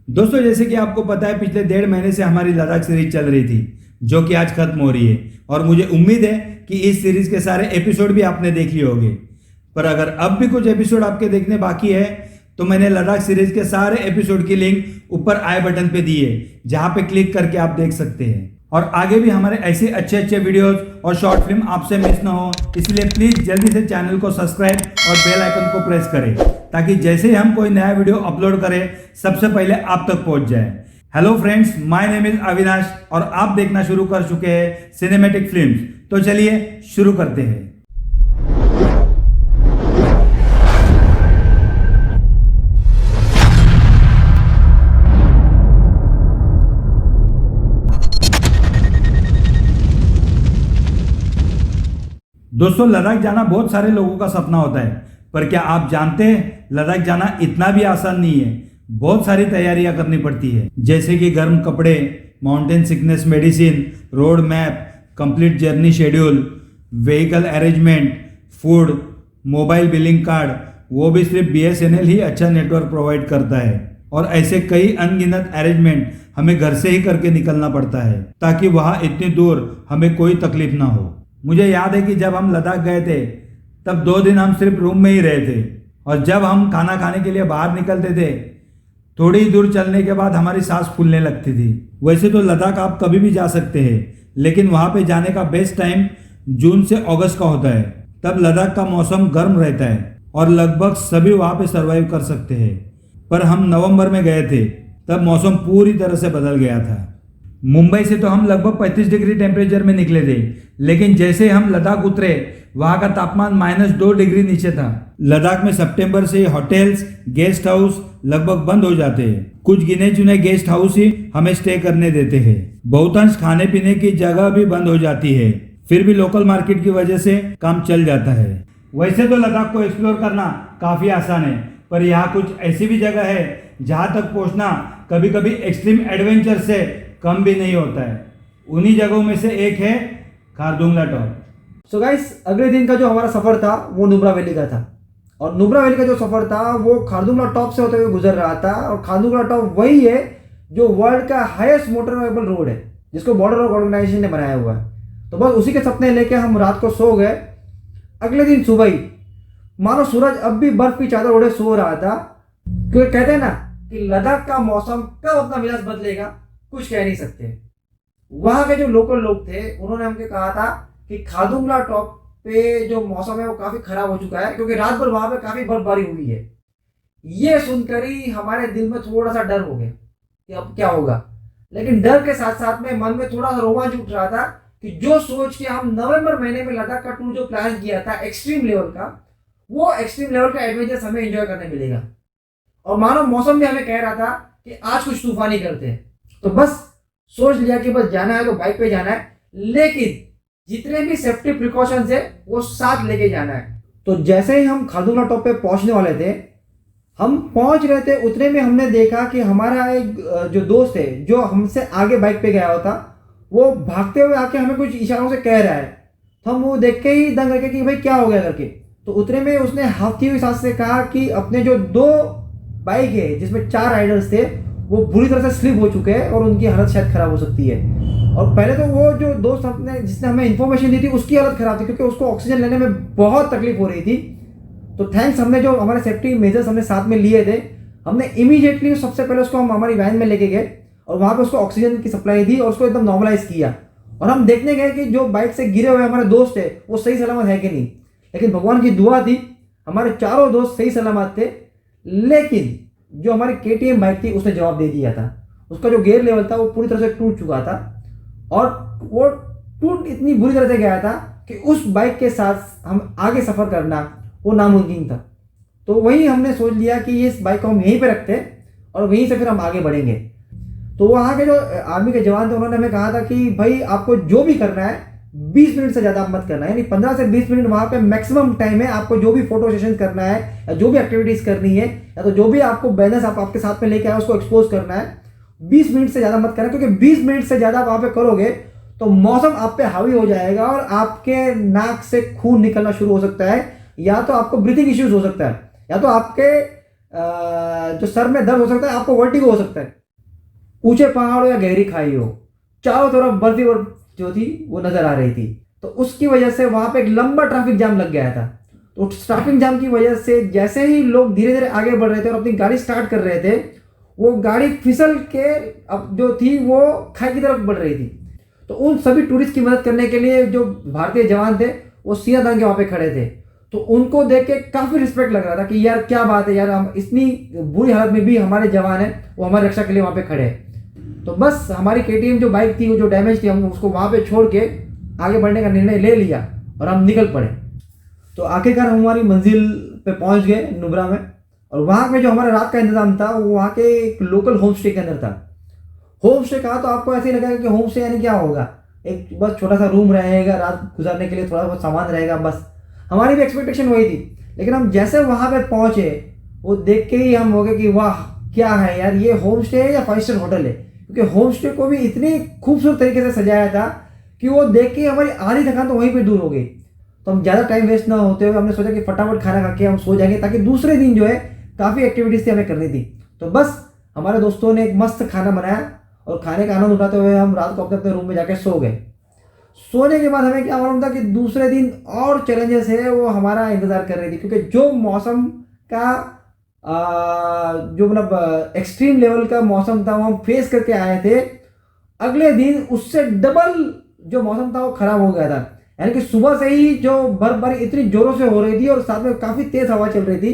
दोस्तों, जैसे कि आपको पता है, पिछले 1.5 महीने से हमारी लद्दाख सीरीज चल रही थी, जो कि आज खत्म हो रही है। और मुझे उम्मीद है कि इस सीरीज के सारे एपिसोड भी आपने देख लिए होंगे। पर अगर अब भी कुछ एपिसोड आपके देखने बाकी है, तो मैंने लद्दाख सीरीज के सारे एपिसोड की लिंक ऊपर आई बटन पे दी है, जहां पे क्लिक करके आप देख सकते हैं। और आगे भी हमारे ऐसे अच्छे अच्छे वीडियोस और शॉर्ट फिल्म आपसे मिस ना हो, इसलिए प्लीज जल्दी से चैनल को सब्सक्राइब और बेल आइकन को प्रेस करें, ताकि जैसे ही हम कोई नया वीडियो अपलोड करें, सबसे पहले आप तक पहुंच जाए। Hello friends, my name is Avinash और आप देखना शुरू कर चुके हैं सिनेमैटिक फिल्म्स। तो चलिए शुरू करते हैं। दोस्तों, लद्दाख जाना बहुत सारे लोगों का सपना होता है, पर क्या आप जानते हैं लद्दाख जाना इतना भी आसान नहीं है। बहुत सारी तैयारियां करनी पड़ती है, जैसे कि गर्म कपड़े, mountain sickness medicine, road map, complete journey schedule, vehicle arrangement, food, mobile billing card, वो भी सिर्फ BSNL ही अच्छा नेटवर्क प्रोवाइड करता है। और ऐसे कई अनगिनत अरेंजमेंट हमें घर से ही करके निकलना पड़ता है, ताकि वहाँ इतनी दूर हमें कोई तकलीफ ना हो। मुझे याद है कि जब हम लद्दाख गए थे, तब 2 दिन हम सिर्फ रूम में ही रहे थे। और जब हम खाना खाने के लिए बाहर निकलते थे, थोड़ी ही दूर चलने के बाद हमारी सांस फूलने लगती थी। वैसे तो लद्दाख आप कभी भी जा सकते हैं, लेकिन वहाँ पे जाने का बेस्ट टाइम जून से अगस्त का होता है। तब लद्दाख का मौसम गर्म रहता है और लगभग सभी वहाँ पे सरवाइव कर सकते हैं। पर हम नवंबर में गए थे, तब मौसम पूरी तरह से बदल गया था। मुंबई से तो हम लगभग 35 डिग्री टेम्परेचर में निकले थे, लेकिन जैसे हम लद्दाख उतरे, वहाँ का तापमान -2 डिग्री नीचे था। लद्दाख में सितंबर से होटल्स, गेस्ट हाउस लगभग बंद हो जाते हैं। कुछ गिने चुने गेस्ट हाउस ही हमें स्टे करने देते हैं। बहुतांश खाने पीने की जगह भी बंद हो जाती है, फिर भी लोकल मार्केट की वजह से काम चल जाता है। वैसे तो लद्दाख को एक्सप्लोर करना काफी आसान है, पर यहाँ कुछ ऐसी भी जगह है जहाँ तक पहुँचना कभी कभी एक्सट्रीम एडवेंचर से कम भी नहीं होता है। उन्हीं जगहों में से एक है खारदुंगला टॉप। सो गाइस, अगले दिन का जो हमारा सफ़र था वो नुब्रा वैली का था। और नुब्रा वैली का जो सफ़र था वो खारदुंगला टॉप से होते हुए गुजर रहा था। और खारदुंगला टॉप वही है जो वर्ल्ड का हाईएस्ट मोटरवेबल रोड है, जिसको बॉर्डर रोड ऑर्गेनाइजेशन ने बनाया हुआ है। तो बस उसी के सपने लेके हम रात को सो गए। अगले दिन सुबह ही मानो सूरज अब भी बर्फ की चादर ओढ़े सो रहा था, क्योंकि कहते हैं ना कि लद्दाख का मौसम कब अपना मिजाज बदलेगा कुछ कह नहीं सकते। वहाँ के जो लोकल लोग थे उन्होंने हमसे कहा था कि खारदुंगला टॉप पे जो मौसम है वो काफ़ी ख़राब हो चुका है, क्योंकि रात भर वहाँ पे काफ़ी बर्फबारी हुई है। ये सुनकर ही हमारे दिल में थोड़ा सा डर हो गया कि अब क्या होगा। लेकिन डर के साथ साथ में मन में थोड़ा सा रोमांच उठ रहा था कि जो सोच के हम नवंबर महीने में लद्दाख का टूर जो प्लान किया था एक्सट्रीम लेवल का, वो एक्सट्रीम लेवल का एडवेंचर हमें एंजॉय करने मिलेगा। और मानो मौसम भी हमें कह रहा था कि आज कुछ तूफानी करते हैं। तो बस सोच लिया कि बस जाना है तो बाइक पे जाना है, लेकिन जितने भी सेफ्टी प्रिकॉशंस है वो साथ लेके जाना है। तो जैसे ही हम खारदुंगला टॉप पे पहुंचने वाले थे, हम पहुंच रहे थे, उतने में हमने देखा कि हमारा एक जो दोस्त है जो हमसे आगे बाइक पे गया हुआ था, वो भागते हुए आके हमें कुछ इशारों से कह रहा है। तो हम वो देख के ही दंग रखे कि भाई क्या हो गया करके। तो उतने में उसने हाथी हुई सांस से कहा कि अपने जो 2 बाइक है जिसमें 4 राइडर्स थे, वो बुरी तरह से स्लिप हो चुके हैं और उनकी हालत शायद खराब हो सकती है। और पहले तो वो जो दोस्त अपने जिसने हमें इन्फॉर्मेशन दी थी उसकी हालत खराब थी, क्योंकि उसको ऑक्सीजन लेने में बहुत तकलीफ हो रही थी। तो थैंक्स, हमने जो हमारे सेफ्टी मेजर्स हमने साथ में लिए थे, हमने इमीडिएटली सबसे पहले उसको हम हमारी वैन में लेके गए और वहाँ पे उसको ऑक्सीजन की सप्लाई दी और उसको एकदम नॉर्मलाइज किया। और हम देखने गए कि जो बाइक से गिरे हुए हमारे दोस्त है वो सही सलामत है कि नहीं। लेकिन भगवान की दुआ थी, हमारे चारों दोस्त सही सलामत थे। लेकिन जो हमारी KTM बाइक थी उसने जवाब दे दिया था। उसका जो गियर लेवल था वो पूरी तरह से टूट चुका था, और वो टूट इतनी बुरी तरह से गया था कि उस बाइक के साथ हम आगे सफ़र करना वो नामुमकिन था। तो वही हमने सोच लिया कि इस बाइक को हम यहीं पे रखते हैं और वहीं से फिर हम आगे बढ़ेंगे। तो वहाँ के जो आर्मी के जवान थे उन्होंने हमें कहा था कि भाई आपको जो भी करना है 20 मिनट से ज़्यादा मत करना है, यानी 15 से 20 मिनट वहाँ पे मैक्सिमम टाइम है। आपको जो भी फोटो सेशन करना है या जो भी एक्टिविटीज़ करनी है या तो जो भी आपको बैनर्स आप आपके साथ में लेके आए उसको एक्सपोज करना है, 20 मिनट से ज़्यादा मत करना, क्योंकि 20 मिनट से ज़्यादा वहाँ पे करोगे तो मौसम आप पे हावी हो जाएगा और आपके नाक से खून निकलना शुरू हो सकता है, या तो आपको ब्रीथिंग इश्यूज हो सकता है, या तो आपके जो सर में दर्द हो सकता है, आपको वर्टिगो हो सकता है। ऊंचे पहाड़ हो या गहरी खाई हो, चारों तरफ बर्फ ही बर्फ जो थी वो नजर आ रही थी। तो उसकी वजह से वहां पे एक लंबा ट्रैफिक जाम लग गया था। तो ट्रैफिक जाम की वजह से जैसे ही लोग धीरे धीरे आगे बढ़ रहे थे और अपनी गाड़ी स्टार्ट कर रहे थे, वो गाड़ी फिसल के अब जो थी वो खाई की तरफ बढ़ रही थी। तो उन सभी टूरिस्ट की मदद करने के लिए जो भारतीय जवान थे वो सिया तान के वहां पे खड़े थे। तो उनको देख के काफी रिस्पेक्ट लग रहा था कि यार क्या बात है यार, हम इतनी बुरी हालत में भी हमारे जवान है वो हमारी रक्षा के लिए वहां पे खड़े हैं। तो बस हमारी KTM जो बाइक थी वो जो डैमेज थी, हम उसको वहां पे छोड़ के आगे बढ़ने का निर्णय ले लिया और हम निकल पड़े। तो आखिरकार हम हमारी मंजिल पे पहुंच गए नुब्रा में। और वहाँ पे जो हमारा रात का इंतजाम था वो वहाँ के एक लोकल होम स्टे के अंदर था। होम स्टे कहा तो आपको ऐसे ही लगेगा कि होम स्टे यानी क्या होगा, एक बस छोटा सा रूम रहेगा, रात गुजारने के लिए थोड़ा बहुत सामान रहेगा, बस। हमारी भी एक्सपेक्टेशन वही थी। लेकिन हम जैसे वहाँ पे पहुंचे वो देख के ही हम हो गए कि वाह क्या है यार, ये होम स्टे है या 5 स्टार होटल है। क्योंकि होम स्टे को भी इतनी खूबसूरत तरीके से सजाया था कि वो देख के हमारी आधी थकान तो वहीं पे दूर हो गई। तो हम ज़्यादा टाइम वेस्ट ना होते हुए हमने सोचा कि फटाफट खाना खा के हम सो जाएंगे, ताकि दूसरे दिन जो है काफ़ी एक्टिविटीज थी हमें करनी थी। तो बस हमारे दोस्तों ने एक मस्त खाना बनाया और खाने का आनंद उठाते हुए हम रात को अपने अपने रूम में जाके सो गए। सोने के बाद हमें क्या मालूम था कि दूसरे दिन और चैलेंजेस है वो हमारा इंतजार कर रही थी। क्योंकि जो मौसम का जो मतलब एक्सट्रीम लेवल का मौसम था वो हम फेस करके आए थे, अगले दिन उससे डबल जो मौसम था वो खराब हो गया था। यानी कि सुबह से ही जो बर्फबारी इतनी जोरों से हो रही थी और साथ में काफी तेज हवा चल रही थी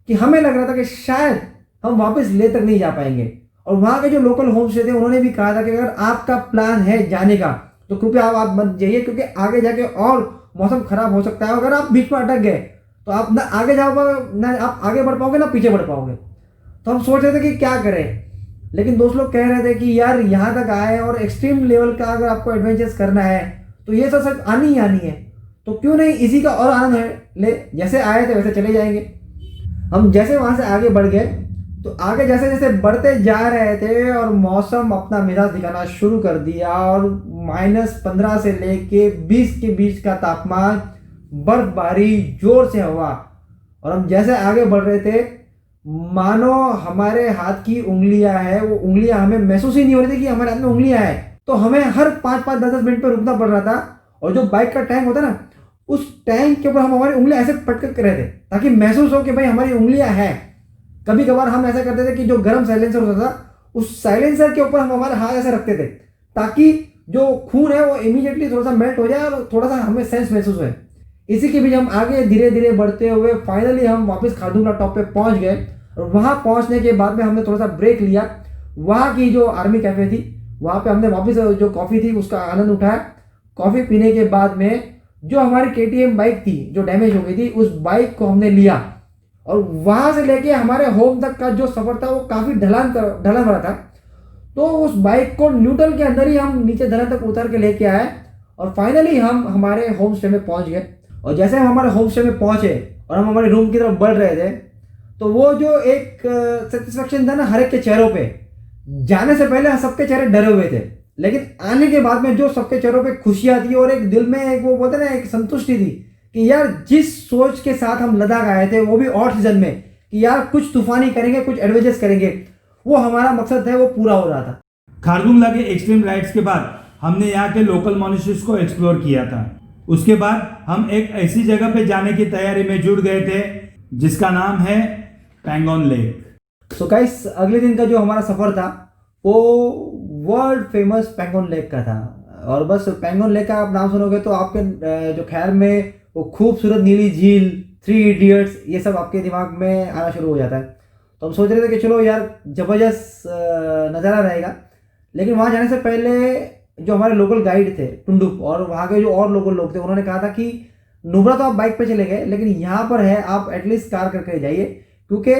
कि हमें लग रहा था कि शायद हम वापस ले तक नहीं जा पाएंगे। और वहाँ के जो लोकल होम स्टे थे उन्होंने भी कहा था कि अगर आपका प्लान है जाने का तो कृपया आप मत जाइए, क्योंकि आगे जाके और मौसम खराब हो सकता है। अगर आप बीच में अटक गए तो आप ना आगे जा पाओगे, ना आप आगे बढ़ पाओगे, ना पीछे बढ़ पाओगे। तो हम सोच रहे थे कि क्या करें, लेकिन दोस्त लोग कह रहे थे कि यार यहाँ तक आए और एक्सट्रीम लेवल का अगर आपको एडवेंचर्स करना है तो ये सब आनी ही आनी है, तो क्यों नहीं इसी का और आनंद ले, जैसे आए थे वैसे चले जाएंगे। हम जैसे वहाँ से आगे बढ़ गए तो आगे जैसे जैसे बढ़ते जा रहे थे और मौसम अपना मिजाज दिखाना शुरू कर दिया और -15 से लेके 20 के बीच का तापमान, बर्फबारी, जोर से हवा। और हम जैसे आगे बढ़ रहे थे मानो हमारे हाथ की उंगलियां है वो उंगलियां हमें महसूस ही नहीं हो रही थी कि हमारे हाथ में उंगलियां हैं। तो हमें हर 5-5, 10-10 मिनट पे रुकना पड़ रहा था। और जो बाइक का टैंक होता है ना, उस टैंक के ऊपर हम हमारी उंगलियां ऐसे पटक कर रहे थे ताकि महसूस हो कि भाई हमारी उंगलियां हैं। कभी कभार हम ऐसा करते थे कि जो गर्म साइलेंसर होता था उस साइलेंसर के ऊपर हम हमारे हाथ ऐसे रखते थे ताकि जो खून है वो इमीडिएटली थोड़ा सा मेल्ट हो जाए और थोड़ा सा हमें सेंस महसूस हो। इसी के बीच हम आगे धीरे धीरे बढ़ते हुए फाइनली हम वापस खारदुंगला टॉप पे पहुंच गए। और वहां पहुंचने के बाद में हमने थोड़ा सा ब्रेक लिया। वहां की जो आर्मी कैफे थी वहां पे हमने वापस जो कॉफी थी उसका आनंद उठाया। कॉफी पीने के बाद में जो हमारी KTM बाइक थी जो डैमेज हो गई थी उस बाइक को हमने लिया और वहां से लेके हमारे होम तक का जो सफर था वो काफी ढलान वाला था। तो उस बाइक को न्यूट्रल के अंदर ही हम नीचे ढलान तक उतर के लेके आए और फाइनली हम हमारे होम स्टे में पहुंच गए। और जैसे हम हमारे होम स्टे में पहुंचे और हम हमारे रूम की तरफ बढ़ रहे थे तो वो जो एक सेटिस्फेक्शन था ना हर एक के चेहरों पे, जाने से पहले सबके चेहरे डरे हुए थे, लेकिन आने के बाद में जो सबके चेहरों पे खुशियां थी और एक दिल में एक वो बोलते ना एक संतुष्टि थी कि यार जिस सोच के साथ हम लद्दाख आए थे वो भी ऑफ सीजन में कि यार कुछ तूफानी करेंगे, कुछ एडवेंचर्स करेंगे, वो हमारा मकसद है वो पूरा हो रहा था। खारदुंगला के एक्सट्रीम राइड्स के बाद हमने यहाँ के लोकल मॉन्यूमेंट्स को एक्सप्लोर किया था। उसके बाद हम एक ऐसी जगह पे जाने की तैयारी में जुट गए थे जिसका नाम है पैंगोंग लेक। सो गाइस अगले दिन का जो हमारा सफर था वो वर्ल्ड फेमस पैंगोंग लेक का था। और बस पैंगोंग लेक का आप नाम सुनोगे तो आपके जो ख्याल में वो खूबसूरत नीली झील, 3 इडियट्स, ये सब आपके दिमाग में आना शुरू हो जाता है। तो हम सोच रहे थे कि चलो यार जबरदस्त नज़ारा रहेगा। लेकिन वहाँ जाने से पहले जो हमारे लोकल गाइड थे टुंडुप और वहाँ के जो और लोकल लोग थे उन्होंने कहा था कि नुब्रा तो आप बाइक पे चले गए लेकिन यहाँ पर है आप एटलीस्ट कार करके जाइए, क्योंकि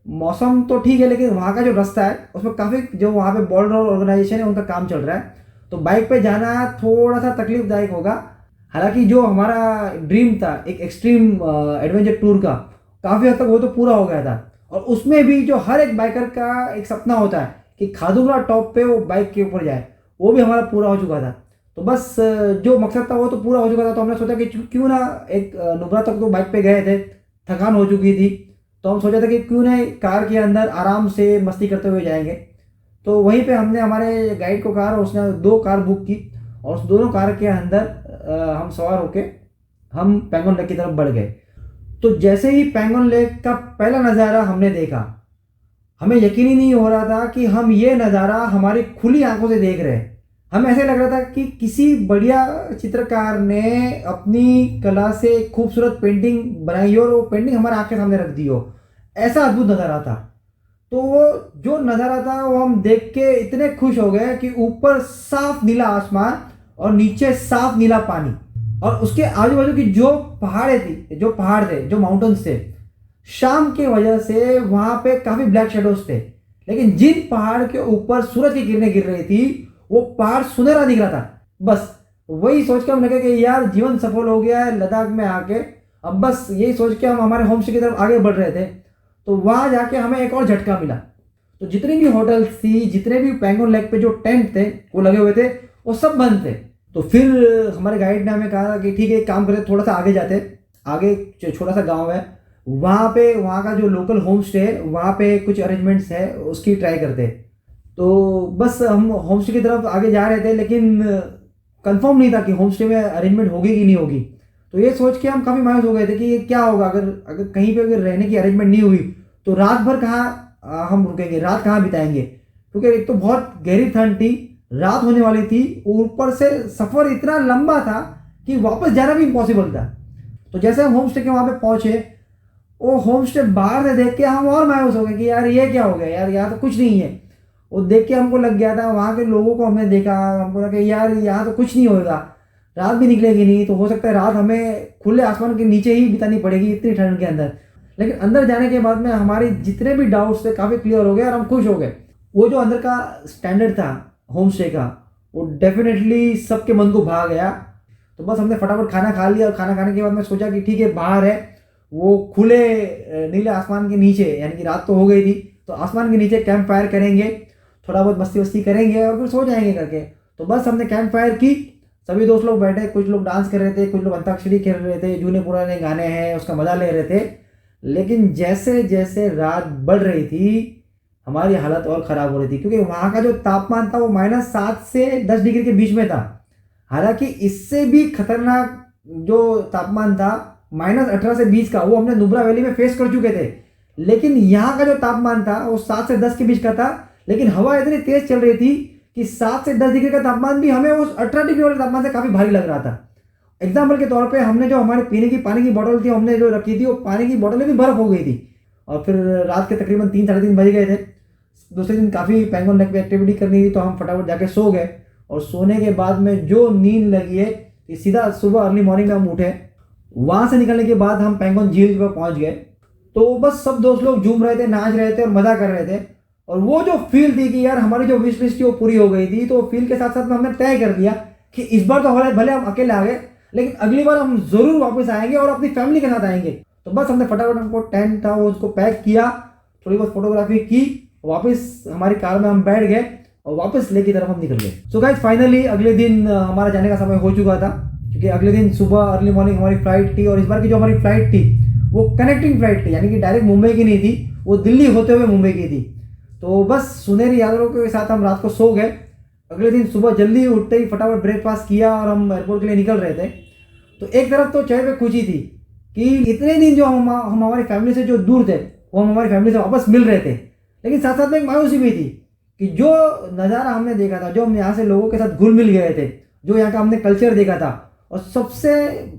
मौसम तो ठीक है लेकिन वहाँ का जो रास्ता है उसमें काफ़ी जो वहाँ पे बॉर्डर ऑर्गेनाइजेशन है उनका काम चल रहा है, तो बाइक पे जाना थोड़ा सा तकलीफदायक होगा। हालांकि जो हमारा ड्रीम था एक एक्सट्रीम एडवेंचर टूर का, काफ़ी हद तक वो तो पूरा हो गया था। और उसमें भी जो हर एक बाइकर का एक सपना होता है कि खारदुंगला टॉप पे वो बाइक के ऊपर जाए, वो भी हमारा पूरा हो चुका था। तो बस जो मकसद था वो तो पूरा हो चुका था। तो हमने सोचा कि क्यों ना एक नुब्रा तक तो बाइक पे गए थे, थकान हो चुकी थी, तो हम सोचा था कि क्यों ना कार के अंदर आराम से मस्ती करते हुए जाएंगे। तो वहीं पे हमने हमारे गाइड को कहा और उसने 2 कार बुक की और उस दोनों कार के अंदर हम सवार होके हम पैंगोंग लेक की तरफ बढ़ गए। तो जैसे ही पैंगोंग लेक का पहला नज़ारा हमने देखा, हमें यकीन ही नहीं हो रहा था कि हम ये नज़ारा हमारी खुली आंखों से देख रहे हैं। हमें ऐसे लग रहा था कि किसी बढ़िया चित्रकार ने अपनी कला से खूबसूरत पेंटिंग बनाई हो और वो पेंटिंग हमारे आंख के सामने रख दी हो, ऐसा अद्भुत नज़ारा था। तो वो जो नज़ारा था वो हम देख के इतने खुश हो गए कि ऊपर साफ नीला आसमान और नीचे साफ नीला पानी और उसके आजू बाजू की जो पहाड़ थे, जो माउंटेन्स थे, शाम की वजह से वहां पे काफी ब्लैक शेडोज थे, लेकिन जिन पहाड़ के ऊपर सूरज की किरणें गिर रही थी वो पहाड़ सुनहरा दिख रहा था। बस वही सोच के हम लगे कि यार जीवन सफल हो गया है लद्दाख में आके। अब बस यही सोच के हम हमारे होम स्टे की तरफ आगे बढ़ रहे थे, तो वहां जाके हमें एक और झटका मिला। तो जितनी भी होटल्स थी, जितने भी पैंगोंग लेक पे जो टेंट थे वो लगे हुए थे, वो सब बंद थे। तो फिर हमारे गाइड ने हमें कहा कि ठीक है एक काम करते, थोड़ा सा आगे जाते, आगे छोटा सा गाँव है, वहाँ का जो लोकल होम स्टे है वहाँ पे कुछ अरेंजमेंट्स है, उसकी ट्राई करते। तो बस हम होम स्टे की तरफ आगे जा रहे थे, लेकिन कंफर्म नहीं था कि होम स्टे में अरेंजमेंट होगी कि नहीं होगी। तो ये सोच के हम काफ़ी मायूस हो गए थे कि ये क्या होगा अगर कहीं पे अगर रहने की अरेंजमेंट नहीं हुई तो रात भर कहाँ हम रुकेंगे, रात कहाँ बिताएंगे, क्योंकि एक तो बहुत गहरी ठंड थी, रात होने वाली थी, ऊपर से सफ़र इतना लंबा था कि वापस जाना भी इम्पॉसिबल था। तो जैसे हम होम स्टे के वहाँ पे पहुँचे, वो होम स्टे बाहर से देख के हम और मायूस हो गए कि यार ये क्या हो गया, यार यहाँ तो कुछ नहीं है। वो देख के हमको लग गया था, वहाँ के लोगों को हमने देखा, हमको लगा कि यार यहाँ तो कुछ नहीं होगा, रात भी निकलेगी नहीं, तो हो सकता है रात हमें खुले आसमान के नीचे ही बितानी पड़ेगी इतनी ठंड के अंदर। लेकिन अंदर जाने के बाद में हमारे जितने भी डाउट्स थे काफ़ी क्लियर हो गए और हम खुश हो गए। वो जो अंदर का स्टैंडर्ड था होम स्टे का, वो डेफिनेटली सबके मन को भा गया। तो बस हमने फटाफट खाना खा लिया और खाना खाने के बाद मैं सोचा कि ठीक है बाहर है, वो खुले नीले आसमान के नीचे, यानी कि रात तो हो गई थी, तो आसमान के नीचे कैंप फायर करेंगे, थोड़ा बहुत मस्ती वस्ती करेंगे और फिर सो जाएंगे करके। तो बस हमने कैंप फायर की, सभी दोस्त लोग बैठे, कुछ लोग डांस कर रहे थे, कुछ लोग अंताक्षरी खेल रहे थे, जूने पुराने गाने हैं उसका मजा ले रहे थे। लेकिन जैसे जैसे रात बढ़ रही थी हमारी हालत और ख़राब हो रही थी, क्योंकि वहाँ का जो तापमान था वो -7 से 10 डिग्री के बीच में था। हालांकि इससे भी खतरनाक जो तापमान था -18 से 20 का, वो हमने नुब्रा वैली में फेस कर चुके थे। लेकिन यहाँ का जो तापमान था वो 7 से 10 के बीच का था, लेकिन हवा इतनी तेज चल रही थी कि 7 से 10 डिग्री का तापमान भी हमें उस 18 डिग्री वाले तापमान से काफ़ी भारी लग रहा था। एग्जाम्पल के तौर पे हमने जो हमारे पीने की पानी की बोतल थी हमने जो रखी थी, वो पानी की बोतलें भी बर्फ़ हो गई थी। और फिर रात के तकरीबन 3 साढ़े 3 बज गए थे। दूसरे दिन काफ़ी पैंगोंग लेक पे एक्टिविटी करनी थी, तो हम फटाफट जाके सो गए। और सोने के बाद में जो नींद लगी है कि सीधा सुबह अर्ली मॉर्निंग में हम उठे। वहाँ से निकलने के बाद हम पैंगोंग झील पर पहुँच गए। तो बस सब दोस्त लोग झूम रहे थे, नाच रहे थे और मज़ा कर रहे थे। और वो जो फील थी कि यार हमारी जो विश लिस्ट थी वो पूरी हो गई थी, तो फील के साथ साथ में हमने तय कर दिया कि इस बार तो भले हम अकेले आ गए, लेकिन अगली बार हम ज़रूर वापस आएंगे और अपनी फैमिली के साथ आएंगे। तो बस हमने फटाफट हमको टेंट था वो उसको पैक किया, थोड़ी बहुत फोटोग्राफी की, वापस हमारी कार में हम बैठ गए और वापस लेक की तरफ हम निकल गए। सो गाइस फाइनली अगले दिन हमारा जाने का समय हो चुका था, क्योंकि अगले दिन सुबह अर्ली मॉर्निंग हमारी फ्लाइट थी। और इस बार की जो हमारी फ्लाइट थी वो कनेक्टिंग फ्लाइट थी, यानी कि डायरेक्ट मुंबई की नहीं थी, वो दिल्ली होते हुए मुंबई की थी। तो बस सुनहरी यादों के साथ हम रात को सो गए। अगले दिन सुबह जल्दी उठते ही फटाफट ब्रेकफास्ट किया और हम एयरपोर्ट के लिए निकल रहे थे। तो एक तरफ तो चेहरे पे खुशी थी कि इतने दिन जो हम हमारी फैमिली से जो दूर थे वो हम हमारी फैमिली से वापस मिल रहे थे, लेकिन साथ साथ में एक मायूसी भी थी कि जो नज़ारा हमने देखा था, जो हम यहाँ से लोगों के साथ घुल मिल गए थे, जो यहाँ का हमने कल्चर देखा था, और सबसे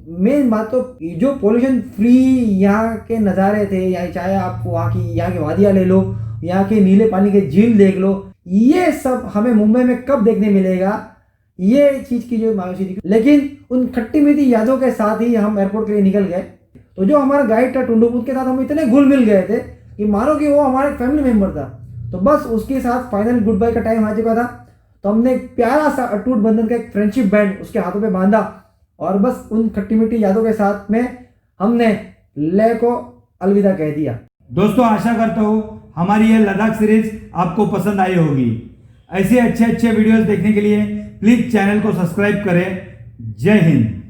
मेन बात तो जो पोल्यूशन फ्री यहाँ के नज़ारे थे, या चाहे आप यहाँ की वादियाँ ले लो, यहाँ के नीले पानी के झील देख लो, ये सब हमें मुंबई में कब देखने मिलेगा, ये चीज़ की जो मायूसी थी। लेकिन उन खट्टी मीठी यादों के साथ ही हम एयरपोर्ट के लिए निकल गए। तो जो हमारा गाइड था टुंडुपुत के साथ हम इतने घुल मिल गए थे कि मानो कि वो हमारा फैमिली मेम्बर था। तो बस उसके साथ फाइनल गुड बाय का टाइम आ चुका था। तो हमने एक प्यारा सा अटूट बंधन का एक फ्रेंडशिप बैंड उसके हाथों पे बांधा और बस उन खट्टी मीठी यादों के साथ में हमने लेह को अलविदा कह दिया। दोस्तों आशा करता हूँ हमारी ये लद्दाख सीरीज आपको पसंद आई होगी। ऐसे अच्छे वीडियोस देखने के लिए प्लीज चैनल को सब्सक्राइब करें। जय हिंद।